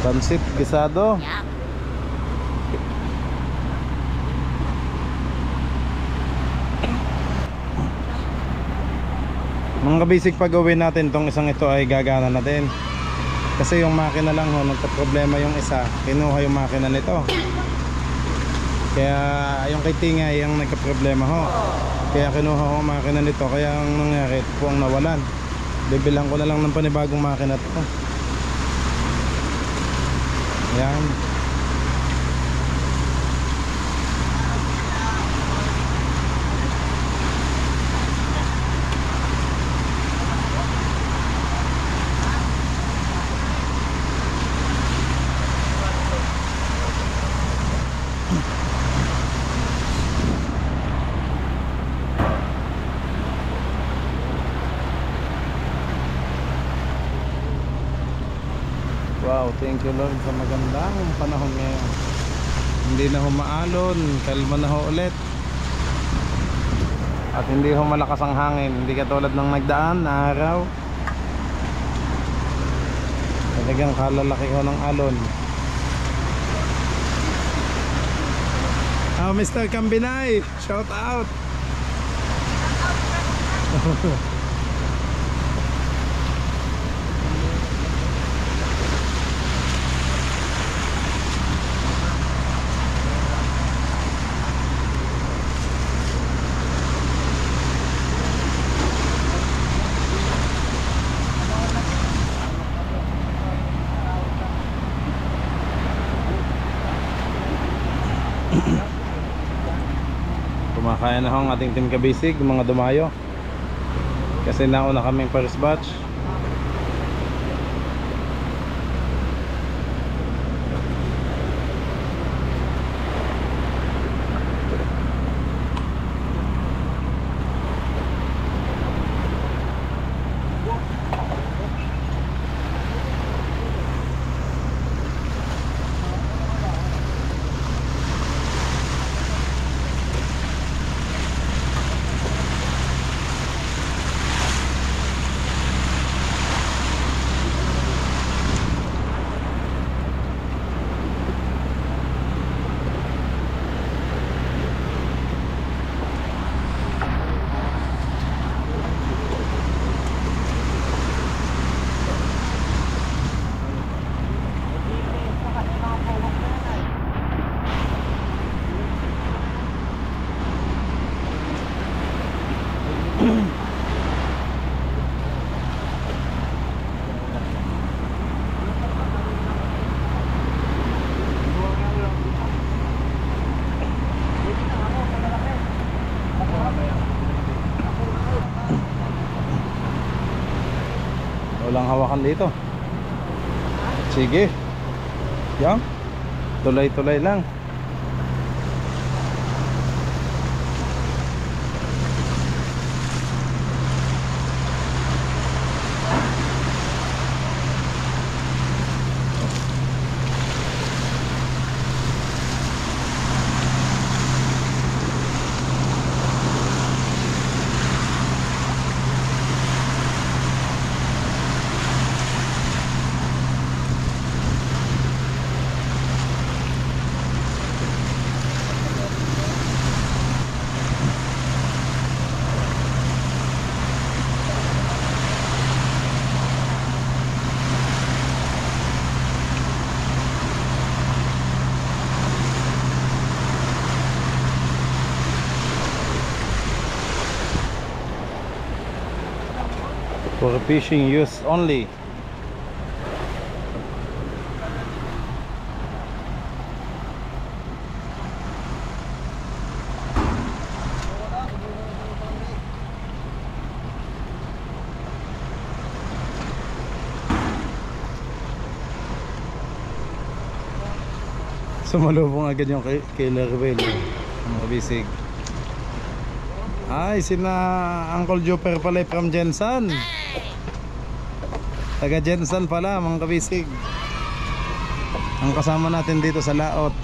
Pansit gisado. Mga kabisig, pag gawin natin tong isang ito ay gagana natin. Kasi yung makina lang ho, nagka-problema yung isa. Kinuha yung makina nito. Kaya yung kay Tingay ang nagka-problema ho. Kaya kinuha ko ang makina nito. Kaya ang nangyari, ito po ang nawalan. Bibilang ko na lang ng panibagong makina to. Ayan. Wow, thank you Lord sa magandang panahon ngayon. Hindi na humaalon, kalma na ho ulit. At hindi ho malakas ang hangin, hindi katulad ng nagdaan na araw. Talagang kalalaki ho ng alon. Mr. Kambinay, shout out. Kumakain na ho ang ating team kabisig, mga dumayo. Kasi nauna kaming first batch. Walang hawakan dito. Sige. Yan. Tulay-tulay lang. For fishing use only. Sumalubong agad yung killer whale, mga bisig. Ay, sina Uncle Jupiter pala from Jensen. Taga Jensen pala, mga kabisig. Ang kasama natin dito sa laot.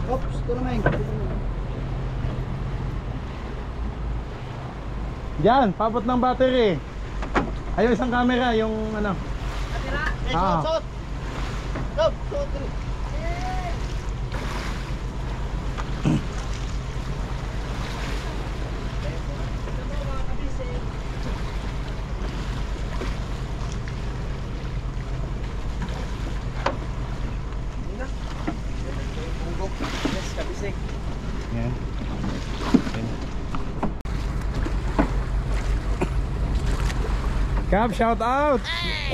Oops, ito naman. Diyan, paabot ng battery. Ayun, isang camera, yung ano. Camera? Suot! Suot! Suot! Yan. Cap, shout out.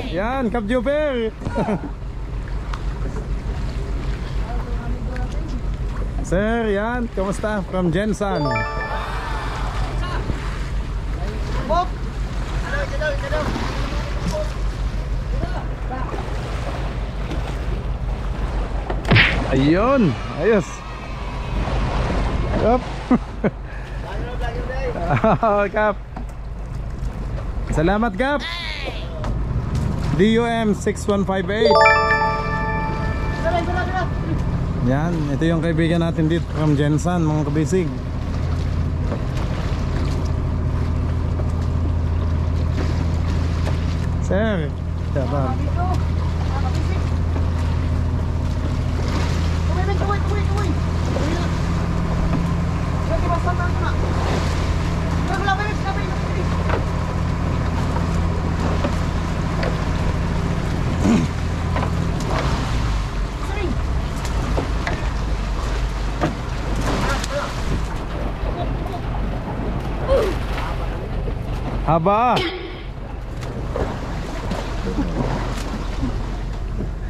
Yan, Cap Jupiter. Sir, yan, kumusta? From Jensen. Bob! Ito daw. Ayun, ayos. Yup. Cap. Salamat, Kap. DUM 6158. Yan, ito yung kaibigan natin dito from Jensan, mga kabisig. Sir, dapat. Haba.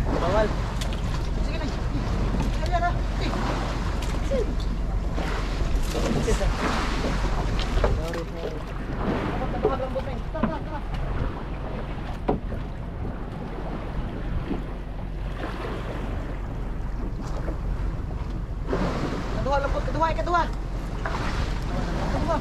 Bawal. Sige na. Kaya na. Kedua.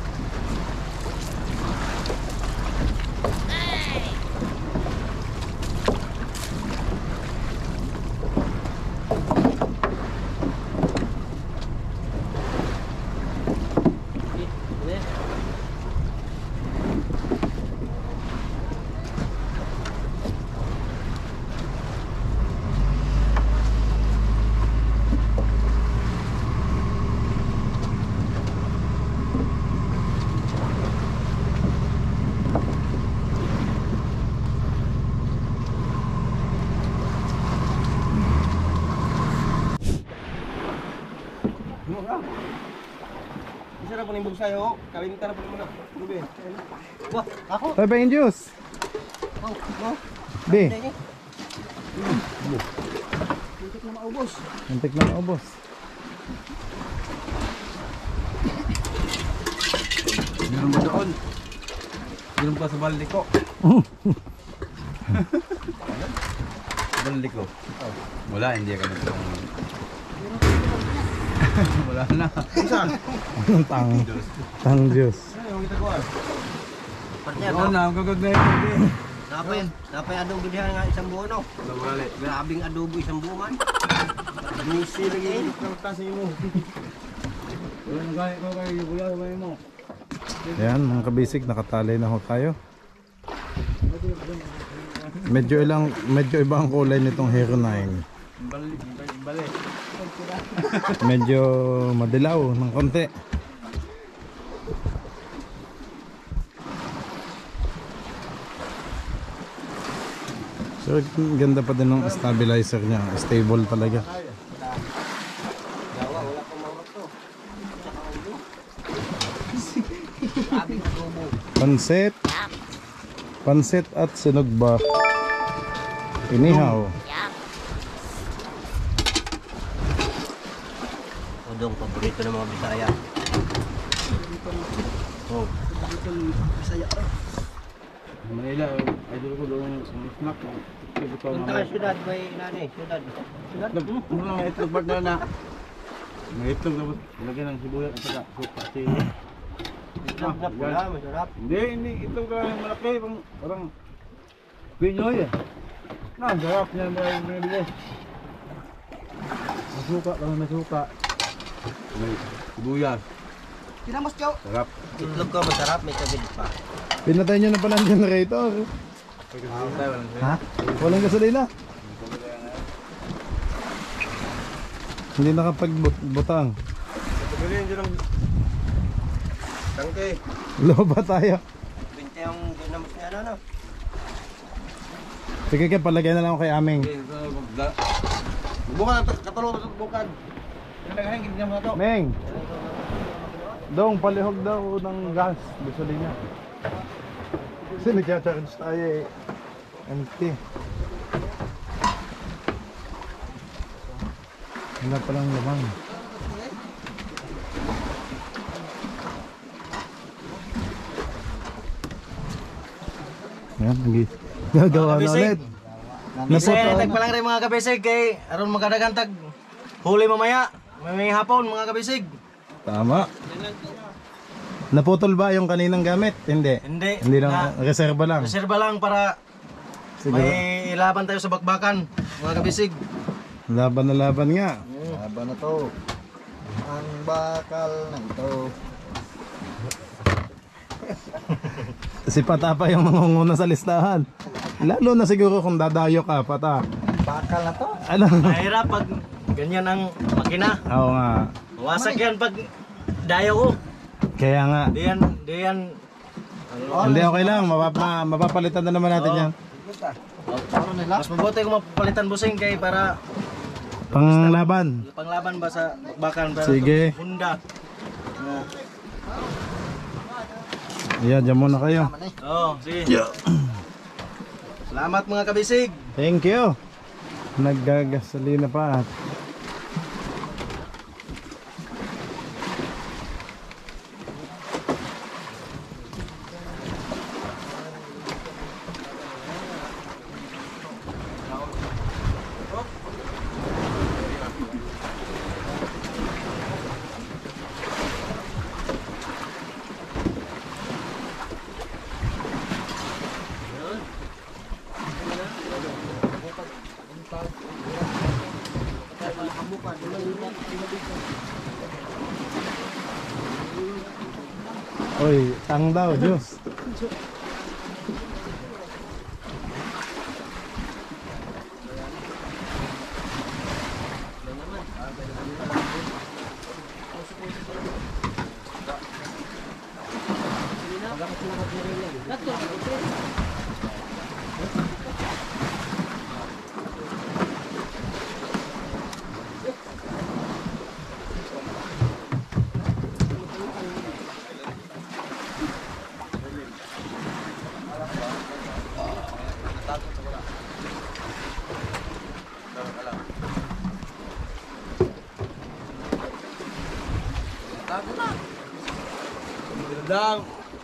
Bisa na po nimbog sa'yo. Kalimita na po muna. Lubi. Wah, ako. Tayo pa yung juice. Oh, no. Di. Muntik na maubos. Muntik na maubos. Meron ba doon? Meron pa sa balde ko. Balde ko. Wala, hindi ka nito. Wala na. Isa. Tang juice. Ano yung kita ko ah? Partner, Oo na, ang gagag na ito. napay adobo diha nga isang buo no. Wala. Grabing adobo isang buo man. Musi lagi ng tasa mo. Wala nang gaya ko kayo, wala kamay mo. Yan mga kabisig, nakatali na ho tayo. Medyo iba ang kulay nitong Hero 9. Balik. Medyo madilaw ng konti. So ganda pa din ng stabilizer niya, stable talaga. Dawa wala pa mawak to. Grabing adobo. Pansit at sinog ba? Inihaw. Udong paborito ng mga Bisaya. Oh, paborito ng Bisaya. Manila, idol ko doon sa snack. Punta ka syudad, may nani, syudad. Syudad? Muna nga itlog bag na. May itlog na lagyan ng sibuyas at saka suka. Itlog na pula, masarap. Hindi itlog na malaki, parang Pinoy eh. Sarap niya mga bilis. Masuka, lang nasuka. May sibuyas. Tinamos Joe. Sarap. Itlog ko masarap, may tabid pa. Pinatay nyo na pala ang generator. Ha? Walang gasolina. Hindi nakapagbutang. Pagbilin dyan ang tangke. Loba tayo. 20 yung dinamos niya ano. Sige kaya palagay na lang ako kay Aming. Bukan, katulong sa bukan. Nagahingin niya mga to. Meng! Dong, palihog daw ng gas, gasolina. Kasi nagcha-charge tayo eh. Empty. Wala palang lamang. Yan, gagawa na ulit. Bisaya tag pa lang rin mga kabisig kay aron magkadagantag huli mamaya. May hapon mga kabisig. Tama. Naputol ba yung kaninang gamit? Hindi. Hindi. Hindi lang, reserba lang. Reserba lang para Siguro. may laban tayo sa bakbakan, mga kabisig. Laban na laban nga. Laban na to. Ang bakal na ito. Si Pata pa yung mangunguna sa listahan. Lalo na siguro kung dadayo ka, Pata. Bakal na to. Ano? Mahirap pag ganyan ang makina. Oo nga. Mawasak yan pag dayo ko. Kaya nga. Di yan. Hindi, okay lang. Mapapalitan na naman natin yan. Mas mabuti kung mapapalitan busing kay para Panglaban. panglaban ba sa bakbakan. Para Sige. Honda. Ayan, dyan muna kayo. Oo, sige. Salamat mga kabisig. Thank you. Naggagasolina pa. Oy, tang daw, Diyos.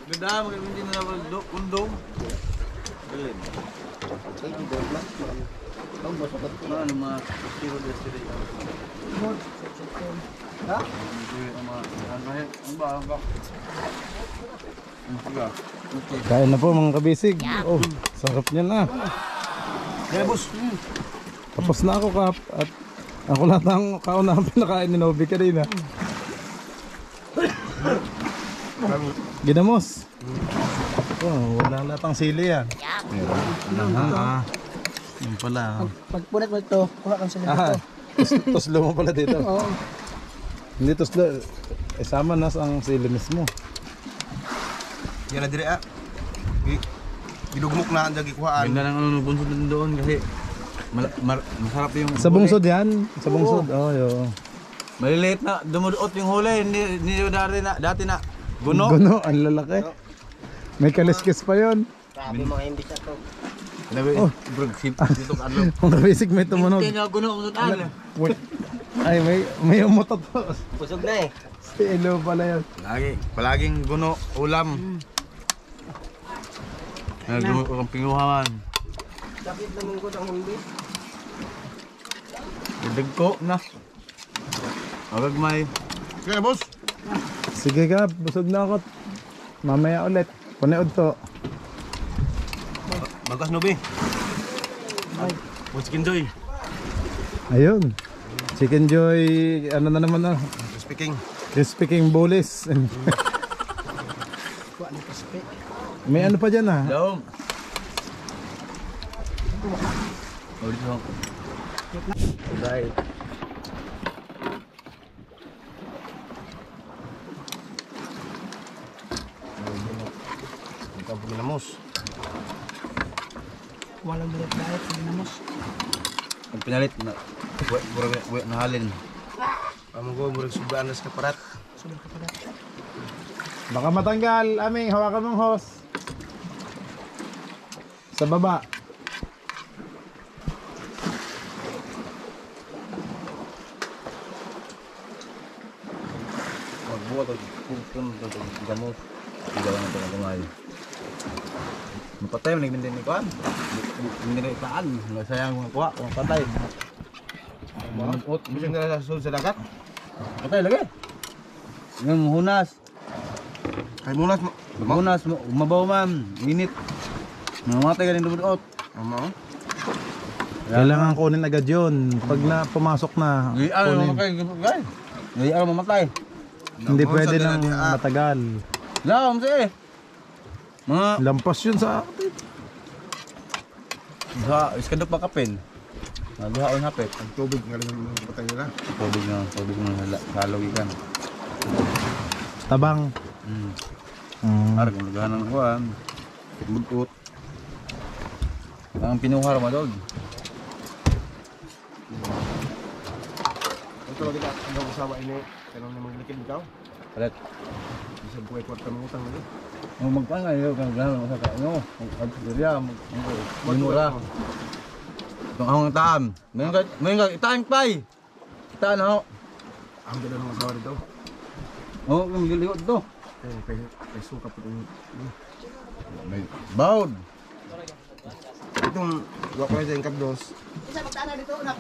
Ganda, hindi na naman undong. Galing. Ano mga tiro destiny. Ha? Kain na po mga kabisig. Oh, sarap niyan na. Kaya boss. Tapos na ako, Kap. At ako lahat ang kaunahang pinakain ni Novi kanina. Ginamos. Oh, wala lahat ang sili yan. Yung pala. Pagpunit mo ito, kuha kang sila dito. Toslo mo pala dito. Oo. Hindi toslo. Isama na ang sili mismo. Yan na dire ah. Gidugmok na ang dagikuhaan. Ganda lang ano bunsod din doon kasi masarap yung Sa bungsod yan. Sa bungsod. Oh, yo. maliliit na dumuduot yung huli, hindi dati na guno. Guno, ang lalaki. May kaliskis pa yon. Grabe mga hindi siya to. Oh. Bro, dito ka ano. Mga kabisig may tumunog. Hindi niya guno kung saan. Ay, may umutot. Pusog na eh. Si Elo pala yun. Palaging guno, ulam. Nagdumog ko ang pinguhaman. Sakit naman ko ng hindi. Dagko na. Agagmay. Kaya boss. Sige ka, busog na ako. Mamaya ulit. Puneod to. Bagas no be. Boss Kindoy. Ayun. Chicken Joy, ano na naman na. Speaking. Crispy King Bulis. May ano pa dyan ah. Dom. Oh, dito. Bye. Ikaw po ginamos. Walang bilat diet, ginamos. Ang pinalit na nahalin. Amo ko murag subaan na sa kaparat. Sobrang kapalat. Baka matanggal. Aming, hawakan mong hose. Sa baba. Magbuhat o kung gamos. Hindi lang ito nagungay. Mapatay, nagmintin ni Kuan. Hindi na itaan. Sayang mga kuha, kung patay. Bisag na sa sulod sa dagat. Patay lagi. Ngayon hunas. Kay munas mo. Munas, mabaw man, init. Mamatay ka rin dumudot. Ama. Kailangan kunin agad yun. Pag na pumasok na, kunin. Ngayon mamatay. Hindi pwede nang matagal. Laom siya eh. Mga Lampas yun sa akin. iskandok pa kapin. Naluhaon hapit. Ang tubig nga rin ang patay nila. Tubig ng halog ikan. Tabang. Ara kung naghahan ng kuhan. Butot. Ang pinuhar mo doon. Ito lagi na ang usawa ini. Kanang namang likid ikaw. Palit. Bisa buhay kwarta ng utang nila. Magpanga yun kang gano'n sa kanya. Magpagdurya. Minura. Itong ahong taam. Mayroon ka itaan pay. Itaan ako. Ang ganda ng asawa dito. Oo, yung liligot ito. Kay suka po yung... May bawd. Itong wak ko na dyan kapdos. Isa magdana dito na.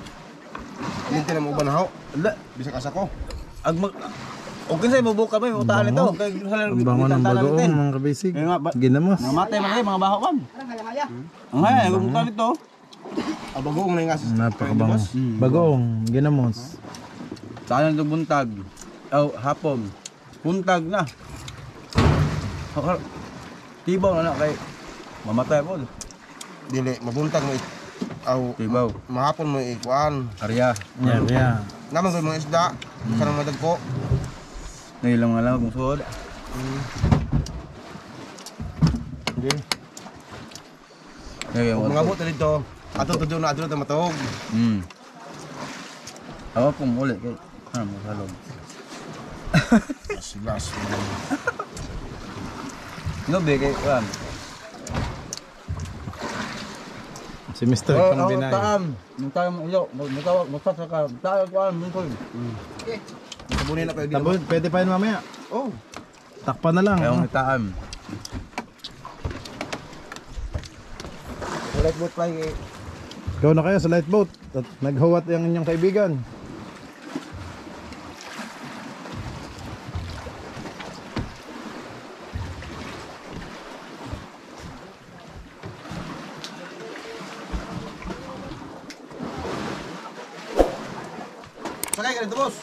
Linti na mo uban na ho. Ala. Bisa kasako. Okay sa'yo, mabuka mo yung utaan nito. Ang bango ng bagoong mga kabisig. Ginamos. Namatay mga kayo, mga baho kan. Parang haya-haya. Ang haya, yung utaan nito. Abagong na yung asis. Napakabango. Bagoong. Ginamos. Saan ito buntag? Hapon. Buntag na. Tibaw na na kay mamatay po. Dili, mabuntag mo Tibaw. mahapon mo ikuan. Arya. Yeah. Naman ko yung mga isda. Kanang madagko. Ngayon nga lang kung suod. Hindi. Ngayon Mga buto dito. Ato to doon na ato na matawag. Ako pong ulit kay ano mo salog. Silas. No be kay kuan. Si Mr. Pangbinay. Nung tayo ilo, magtawag ka. Tayo kuan mo ko. Sabunin na kayo dito. Tabon, pwede pa yun mamaya. Oh. Takpan na lang. Ayong itaam. Ulit boat pa yung... Ikaw na kayo sa light boat. At naghuwat yung inyong kaibigan. Sakay ka dito, boss.